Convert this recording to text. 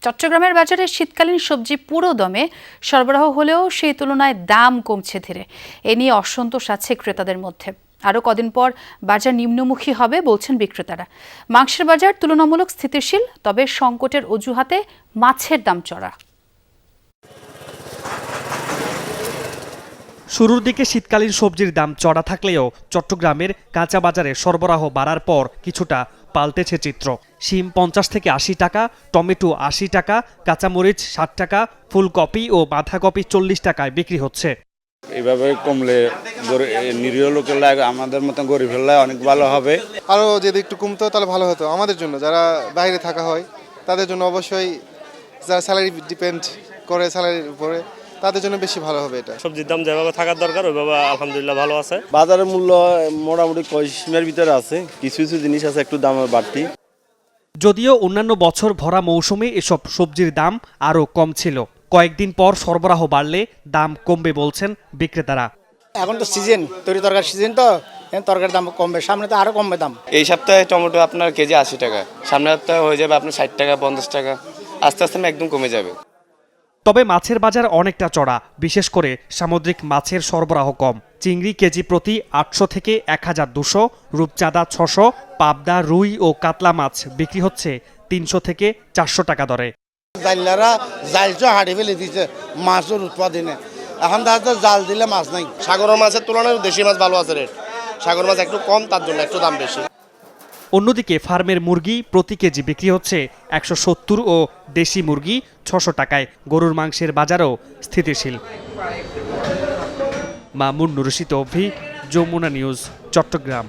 চট্টগ্রামের বাজারে শীতকালীন সবজি পুরো দমে সরবরাহ হলেও সেই তুলনায় দাম কমছে ধীরে। এ নিয়ে অসন্তোষ আছে ক্রেতাদের মধ্যে। আরও কদিন পর বাজার নিম্নমুখী হবে বলছেন বিক্রেতারা। মাংসের বাজার তুলনামূলক স্থিতিশীল, তবে সংকটের অজুহাতে মাছের দাম চড়া। শুরুর দিকে শীতকালীন সবজির দাম চড়া থাকলেও চট্টগ্রামের কাঁচা বাজারে সরবরাহ বাড়ার পর কিছুটা পাল্টেছে চিত্র। শিম 50 থেকে 80 টাকা, টমেটো 80 টাকা, কাঁচামরিচ 60 টাকা, ফুলকপি ও বাঁধাকপি 40 টাকায় বিক্রি হচ্ছে। এইভাবে কমলে নিরীহ লোকের আমাদের মতো গরিবের অনেক ভালো হবে। আরও যদি একটু কমতো তাহলে ভালো হতো আমাদের জন্য, যারা বাইরে থাকা হয় তাদের জন্য। অবশ্যই যারা স্যালারি ডিপেন্ড করে স্যালারির উপরে, তাদের জন্য বেশি ভালো হবে। এটা সবজির দাম যেভাবে থাকার দরকার ওইভাবে আলহামদুলিল্লাহ ভালো আছে। বাজারের মূল্য মোটামুটি সীমার ভিতরে আছে, কিছু কিছু জিনিস আছে একটু দাম বাড়তি। যদিও অন্যান্য বছর ভরা মৌসুমে এসব সবজির দাম আরও কম ছিল, কয়েকদিন পর সরবরাহ বাড়লে দাম কমবে বলছেন বিক্রেতারা। এখন তো সিজন, তরি তরকারি সিজন, তো তরকারির দাম কমবে, সামনে তো আরো কমবে দাম। এই সপ্তাহে টমেটো আপনার কেজি 80 টাকা, সামনের সপ্তাহে হয়ে যাবে আপনার 60 টাকা 50 টাকা, আস্তে আস্তে একদম কমে যাবে। তবে মাছের বাজার অনেকটা চড়া, বিশেষ করে সামুদ্রিক মাছের সরবরাহ কম। চিংড়ি কেজি প্রতি 800 থেকে 1200, রূপচাঁদা 600, পাবদা, রুই ও কাতলা মাছ বিক্রি হচ্ছে 300 থেকে 400 টাকা দরে। জাইলারা জালটা হাড়ি ফেলে দিচ্ছে মাছের উৎপাদনে, এখন তাদের জাল দিলে মাছ নাই। সাগরের মাছের তুলনায় দেশি মাছ ভালো আছে রেট, সাগর মাছ একটু কম, তার জন্য একটু দাম বেশি। অন্যদিকে ফার্মের মুরগি প্রতি কেজি বিক্রি হচ্ছে 170 ও দেশি মুরগি 600 টাকায়। গরুর মাংসের বাজারও স্থিতিশীল। মামুন নুরশিদ অভি, যমুনা নিউজ, চট্টগ্রাম।